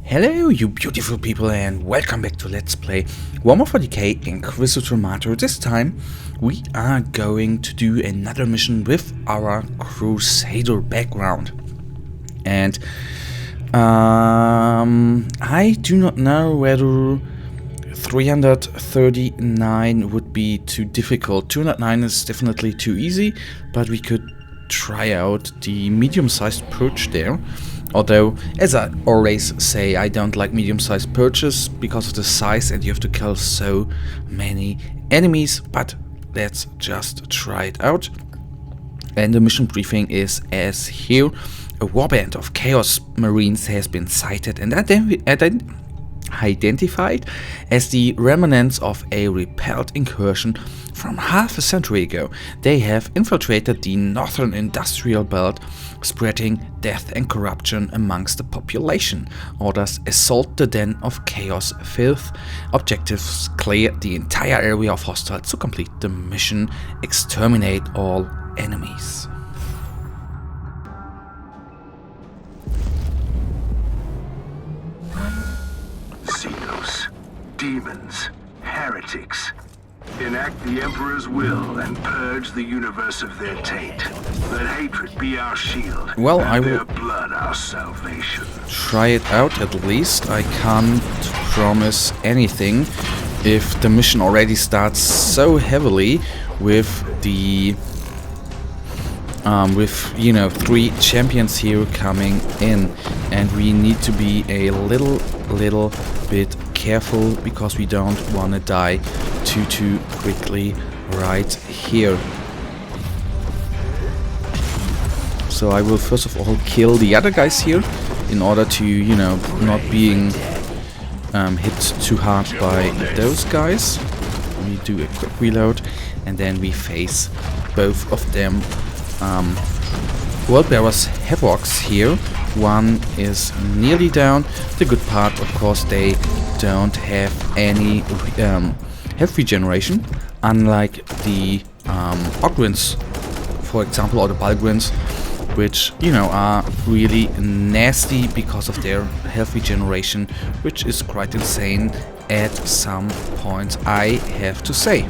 Hello you beautiful people and welcome back to Let's Play Warhammer 40k Inquisitor Martyr. This time we are going to do another mission with our Crusader background. And I do not know whether 339 would be too difficult. 209 is definitely too easy, but we could try out the medium-sized perch there. Although, as I always say, I don't like medium-sized perches because of the size and you have to kill so many enemies, but let's just try it out. And the mission briefing is as here. A warband of Chaos Marines has been sighted and identified as the remnants of a repelled incursion from half a century ago. They have infiltrated the northern industrial belt, spreading death and corruption amongst the population. Orders: assault the den of chaos filth. Objectives: clear the entire area of hostiles to complete the mission. Exterminate all enemies. Xenos, demons, heretics. Enact the Emperor's will and purge the universe of their taint. Let hatred be our shield. Well, and I will their blood our salvation. Try it out at least. I can't promise anything if the mission already starts so heavily with the you know, 3 champions here coming in, and we need to be a little bit careful because we don't want to die too quickly right here. So I will first of all kill the other guys here in order to, you know, not being hit too hard by those guys. We do a quick reload and then we face both of them. World Bearers Havocs here. One is nearly down. The good part, of course, they don't have any health regeneration, unlike the Ogrins, for example, or the Balgrins, which, you know, are really nasty because of their health regeneration, which is quite insane at some points, I have to say.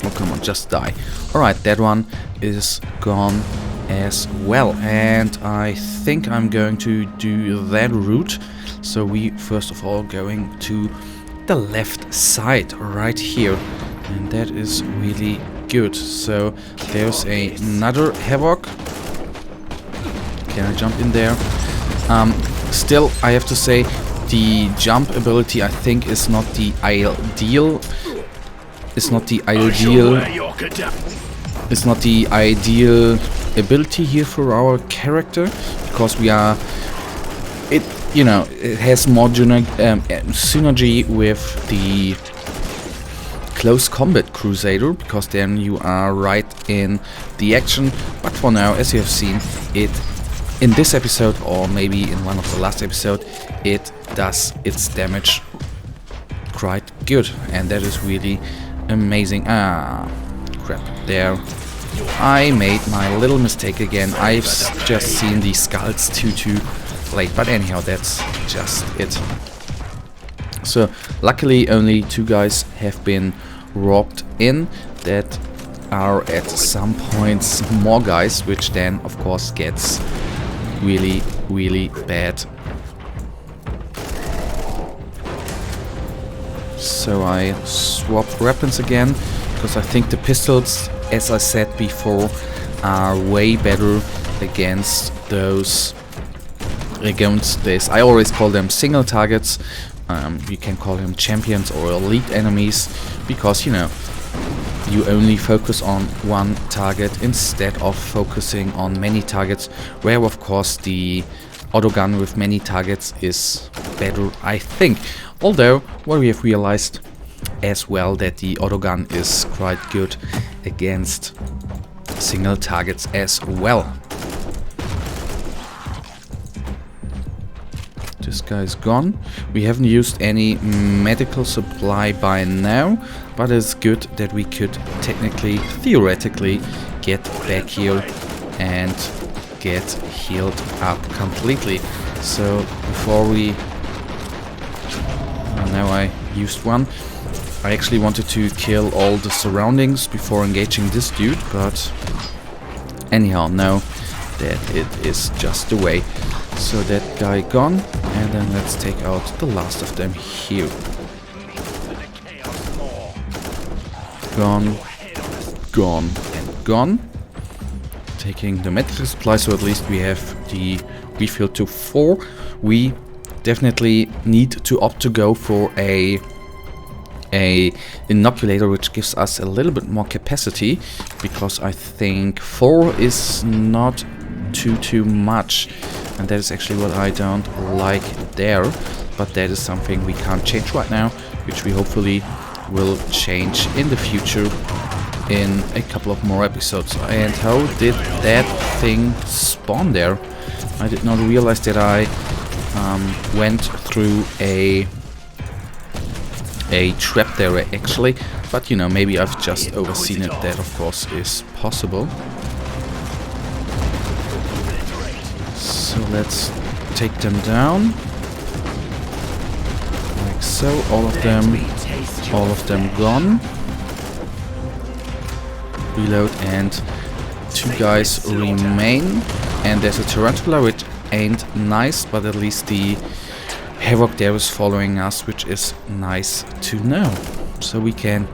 Oh, come on, just die. Alright, that one is gone as well. And I think I'm going to do that route. So we first of all going to the left side right here. And that is really good. So there's another Havoc. Can I jump in there? Still, I have to say, the jump ability I think is not the ideal. It's not the ideal ability here for our character, because we are, it has more synergy with the close combat Crusader, because then you are right in the action. But for now, as you have seen, it in this episode, or maybe in one of the last episodes, it does its damage quite good, and that is really amazing. Ah, crap, there. I made my little mistake again. I've just seen the skulls too late, but anyhow, that's just it. So, luckily only 2 guys have been robbed in. That are at some points more guys, which then, of course, gets really bad. So I swap weapons again, because I think the pistols, as I said before, are way better against those, against this. I always call them single targets. You can call them champions or elite enemies, because, you know, you only focus on one target instead of focusing on many targets, where of course the autogun with many targets is better, I think. Although, what we have realized as well, that the autogun is quite good against single targets as well. This guy is gone. We haven't used any medical supply by now, but it's good that we could theoretically get back here and get healed up completely. So before we now I used one. I actually wanted to kill all the surroundings before engaging this dude, but anyhow, now that it is just the way. So that guy gone, and then let's take out the last of them here. Gone, gone, and gone. Taking the medical supply, so at least we have the refill to 4. We definitely need to opt to go for a inoculator, which gives us a little bit more capacity, because I think 4 is not too much, and that is actually what I don't like there. But that is something we can't change right now, which we hopefully will change in the future in a couple of more episodes. And how did that thing spawn there? I did not realize that I went through a trap there actually, but you know, maybe I've just overseen it. That of course is possible. So let's take them down like so. All of them gone. Reload, and 2 guys remain, and there's a tarantula, which ain't nice, but at least the Havoc there is following us, which is nice to know. So we can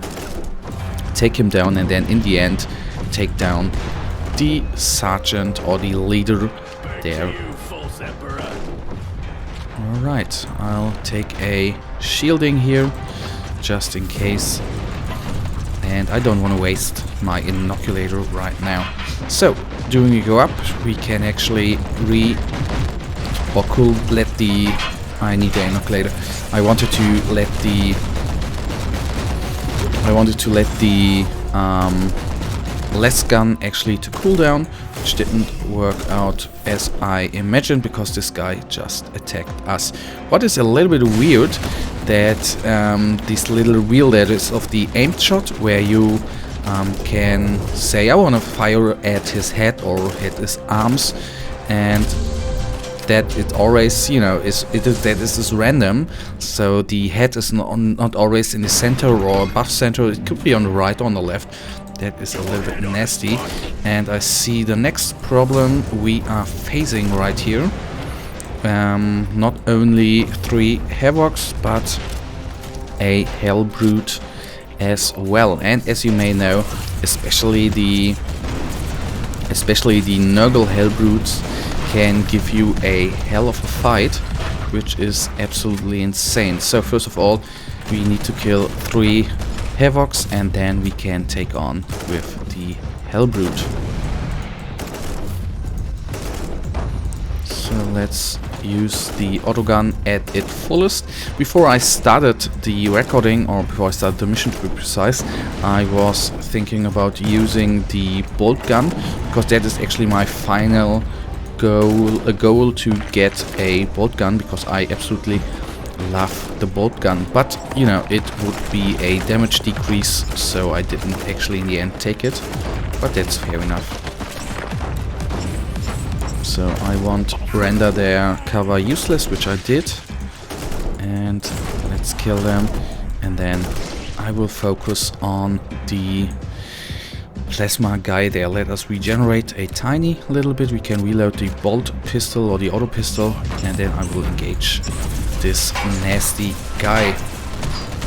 take him down, and then in the end take down the sergeant or the leader there. Alright, I'll take a shielding here just in case, and I don't want to waste my inoculator right now. So doing a go up, we can actually let the... I need the inoculator. I wanted to let the less gun actually to cool down, which didn't work out as I imagined, because this guy just attacked us. What is a little bit weird, that this little wheel there is of the aimed shot, where you can say I want to fire at his head or at his arms, and that it always, you know, that is random. So the head is not always in the center or above center. It could be on the right or on the left. That is a little bit nasty. And I see the next problem we are facing right here. Not only 3 Havocs, but a Hellbrute as well. And as you may know, especially the Nurgle Hellbrutes can give you a hell of a fight, which is absolutely insane. So first of all, we need to kill 3 Havocs, and then we can take on with the Hellbrute. So let's use the autogun at its fullest. Before I started the recording, or before I started the mission to be precise, I was thinking about using the bolt gun, because that is actually my final goal to get a bolt gun, because I absolutely love the bolt gun. But you know, it would be a damage decrease, so I didn't actually in the end take it, but that's fair enough. So I want render their cover useless, which I did, and let's kill them, and then I will focus on the plasma guy there. Let us regenerate a tiny little bit. We can reload the bolt pistol or the auto pistol, and then I will engage this nasty guy.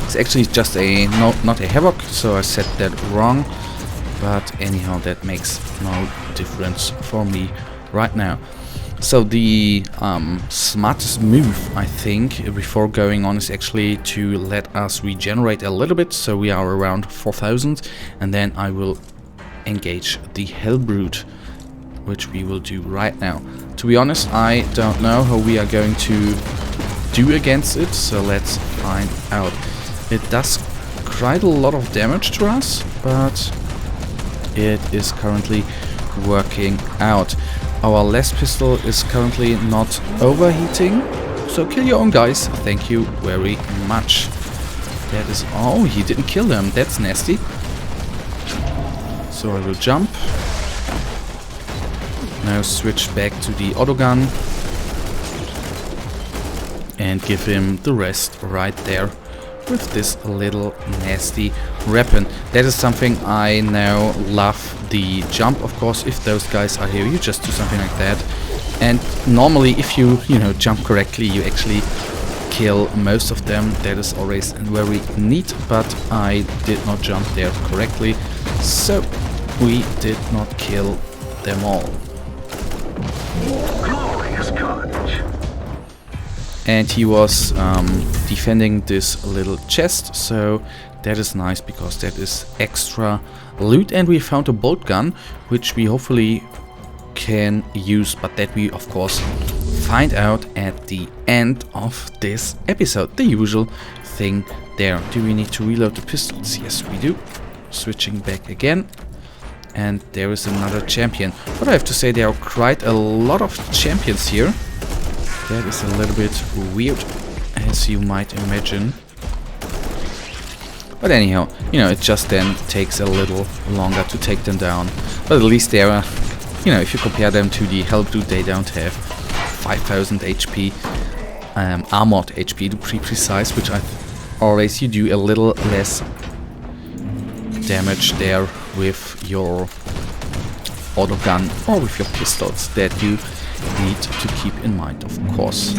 It's actually just a not a Havoc, so I said that wrong, but anyhow, that makes no difference for me right now. So the smartest move, I think, before going on is actually to let us regenerate a little bit, so we are around 4000, and then I will engage the Hellbrute, which we will do right now. To be honest, I don't know how we are going to do against it, so let's find out. It does quite a lot of damage to us, but it is currently working out. Our last pistol is currently not overheating, so kill your own guys. Thank you very much. That is... oh, he didn't kill them. That's nasty. So I will jump. Now switch back to the autogun. and give him the rest right there with this little nasty weapon. That is something I now love, the jump. Of course, if those guys are here, you just do something like that. And normally if you know, jump correctly, you actually kill most of them. That is always very neat, but I did not jump there correctly, so we did not kill them all. Glorious carnage. And he was defending this little chest, so that is nice because that is extra loot. And we found a bolt gun, which we hopefully can use, but that we of course find out at the end of this episode. The usual thing there. Do we need to reload the pistols? Yes, we do. Switching back again. And there is another champion. But I have to say, there are quite a lot of champions here. That is a little bit weird, as you might imagine. But anyhow, you know, it just then takes a little longer to take them down. But at least they are, you know, if you compare them to the Hellbrute, they don't have 5000 HP, armored HP to be precise, which I always, you do a little less damage there with your auto gun or with your pistols. That you need to keep in mind, of course.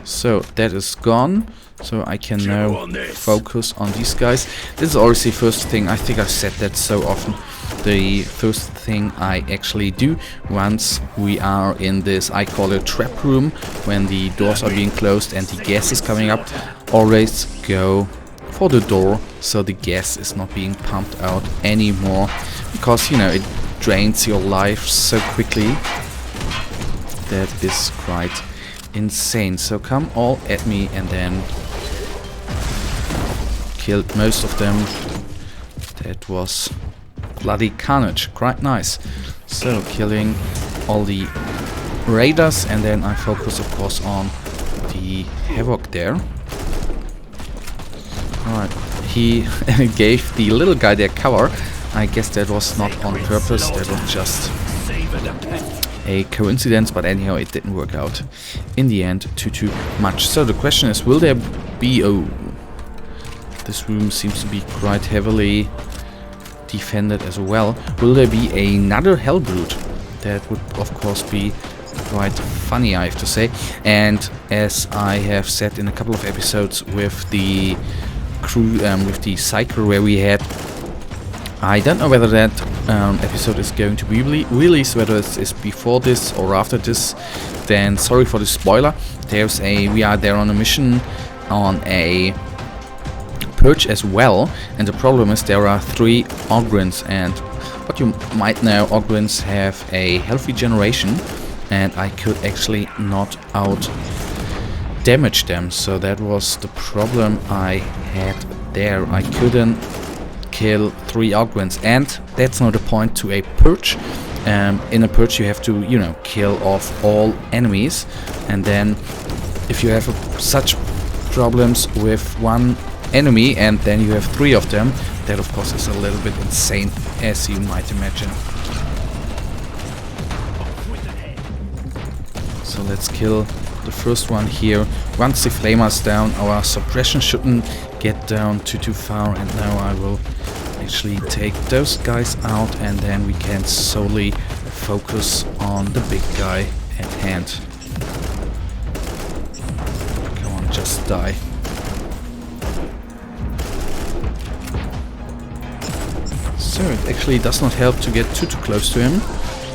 So that is gone, so I can now focus on these guys. This is always the first thing. I think I've said that so often. The first thing I actually do once we are in this, I call it trap room, when the doors are being closed and the gas is coming up, always go for the door so the gas is not being pumped out anymore, because, you know, it drains your life so quickly. That is quite insane. So come all at me, and then killed most of them. That was bloody carnage, quite nice. So killing all the raiders, and then I focus of course on the havoc there. Alright, he gave the little guy their cover. I guess that was not on purpose, that was just a coincidence, but anyhow it didn't work out in the end too much. So the question is, will there be... oh, this room seems to be quite heavily defended as well. Will there be another Hellbrute? That would of course be quite funny, I have to say. And as I have said in a couple of episodes with the crew, with the cycle where we had, I don't know whether that episode is going to be released, whether it is before this or after this, then sorry for the spoiler. There's we are there on a mission on a purge as well, and the problem is there are 3 Ogryns, and what you might know, Ogryns have a health regeneration, and I could actually not out damage them, so that was the problem I had there. I couldn't kill 3 Ogryns, and that's not the point to a purge. In a purge you have to, you know, kill off all enemies, and then if you have such problems with one enemy and then you have 3 of them, that of course is a little bit insane, as you might imagine. So let's kill the first one here. Once the flamer's down, our suppression shouldn't get down too far, and now I will actually take those guys out, and then we can solely focus on the big guy at hand. Come on, just die. So it actually does not help to get too close to him.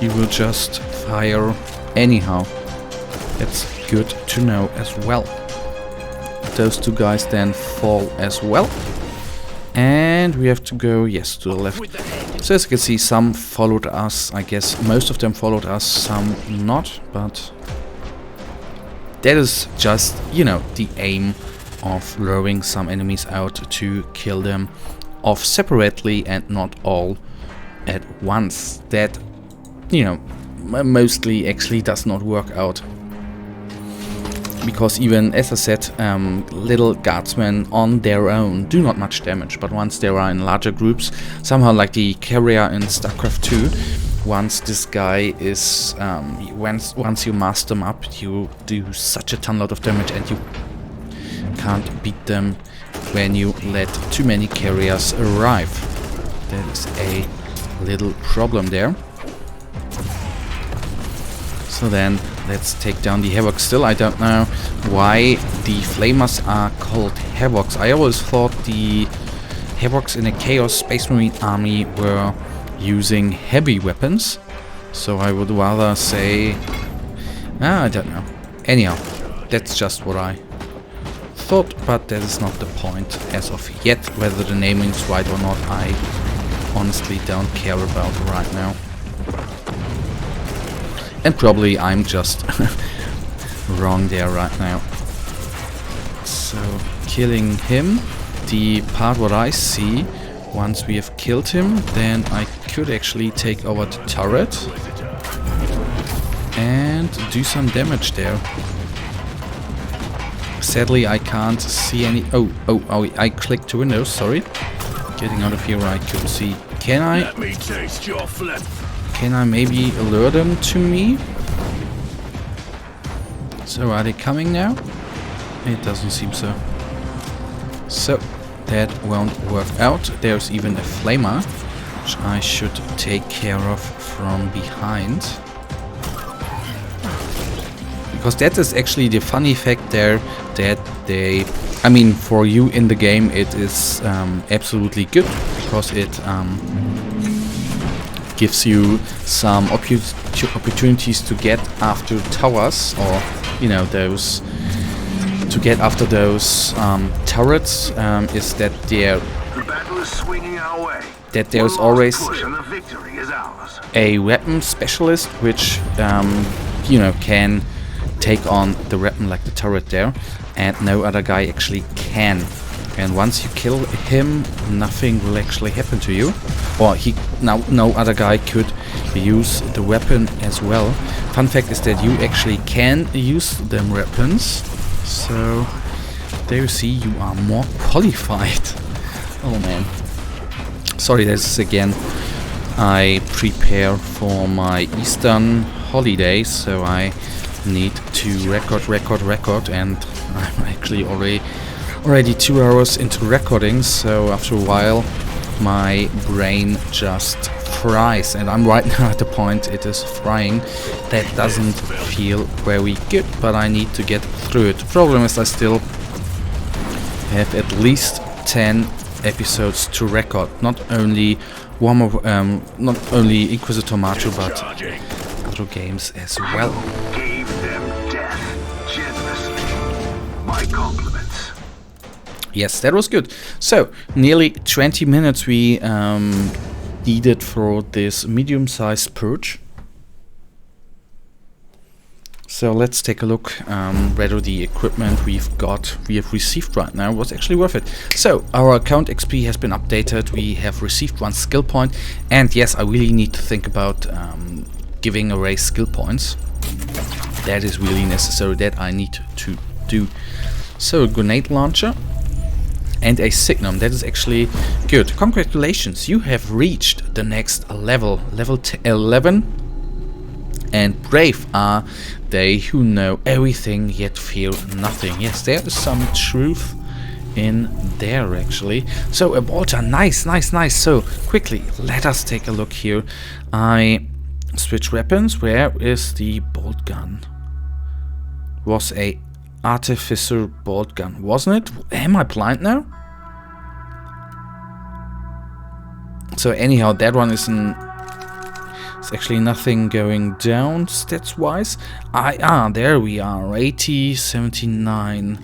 He will just fire anyhow. That's good to know as well. Those 2 guys then fall as well. And we have to go, yes, to the left. So as you can see, some followed us. I guess most of them followed us, some not. But that is just, you know, the aim of luring some enemies out to kill them off separately and not all at once. That, you know, mostly actually does not work out. Because even, as I said, little guardsmen on their own do not much damage, but once they are in larger groups, somehow like the carrier in StarCraft 2, once this guy is, once you master him up, you do such a ton of damage, and you can't beat them when you let too many carriers arrive. That is a little problem there. So then let's take down the Havocs. Still, I don't know why the Flamers are called Havocs. I always thought the Havocs in a Chaos Space Marine army were using heavy weapons. So I would rather say... I don't know. Anyhow, that's just what I thought, but that is not the point as of yet. Whether the naming is right or not, I honestly don't care about right now. And probably I'm just wrong there right now. So, killing him. The part what I see, once we have killed him, then I could actually take over the turret and do some damage there. Sadly, I can't see any... Oh, I clicked to Windows, sorry. Getting out of here where I couldn't see. Can I... Let me taste your flesh. Can I maybe lure them to me? So are they coming now? It doesn't seem so. So that won't work out. There's even a flamer, which I should take care of from behind. Because that is actually the funny fact there, that they... I mean, for you in the game it is absolutely good, because it gives you some opportunities to get after towers, or, you know, those... To get after those turrets, is that there... The battle is swinging our way. That there's always And the victory is ours. a weapon specialist, which, you know, can take on the weapon like the turret there, and no other guy actually can. And once you kill him, nothing will actually happen to you. Or no other guy could use the weapon as well. Fun fact is that you actually can use them weapons. So there you see, you are more qualified. Oh man. Sorry, this is again, I prepare for my Eastern holidays, so I need to record, and I'm actually already 2 hours into recording, so after a while my brain just fries, and I'm right now at the point it is frying. That doesn't feel very good, but I need to get through it. The problem is I still have at least 10 episodes to record, not only Warhammer, not only Inquisitor Martyr, but other games as well. Gave them death generously. My compliments. Yes, that was good. So, nearly 20 minutes we needed for this medium-sized purge. So let's take a look whether the equipment we have received right now was actually worth it. So our account XP has been updated. We have received 1 skill point, and yes, I really need to think about giving away skill points. That is really necessary. That I need to do. So a grenade launcher and a signum. That is actually good. Congratulations, you have reached the next level, level 11. And brave are they who know everything yet fear nothing. Yes, there is some truth in there actually. So a bolter, nice. So quickly, let us take a look here. I switch weapons. Where is the bolt gun? Was a artificer bolt gun, wasn't it? Am I blind now? So anyhow, that one is an... It's actually nothing going down stats-wise. There we are, 80, 79.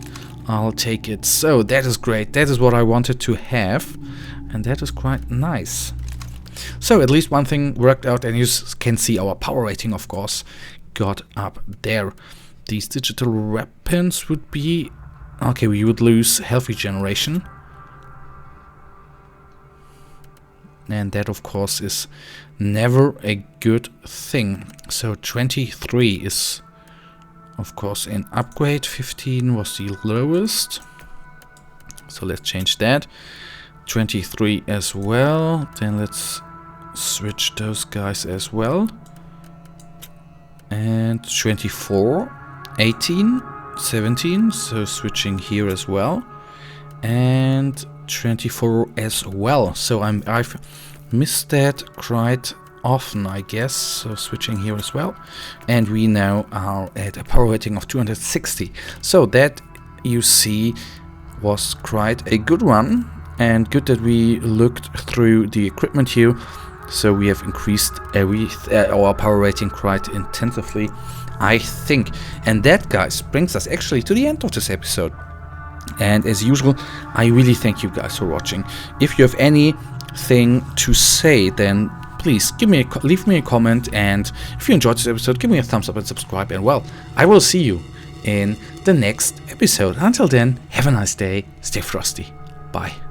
I'll take it. So that is great. That is what I wanted to have, and that is quite nice. So at least one thing worked out, and you can see our power rating, of course, got up there. These digital weapons would be... Okay, we would lose health regeneration. And that, of course, is never a good thing. So 23 is, of course, an upgrade. 15 was the lowest. So let's change that. 23 as well. Then let's switch those guys as well. And 24, 18, 17, so switching here as well. And 24 as well. So I've missed that quite often, I guess. So switching here as well. And we now are at a power rating of 260. So that, you see, was quite a good one. And good that we looked through the equipment here. So we have increased our power rating quite intensively, I think. And that, guys, brings us actually to the end of this episode. And as usual, I really thank you guys for watching. If you have anything to say, then please leave me a comment. And if you enjoyed this episode, give me a thumbs up and subscribe. And well, I will see you in the next episode. Until then, have a nice day. Stay frosty. Bye.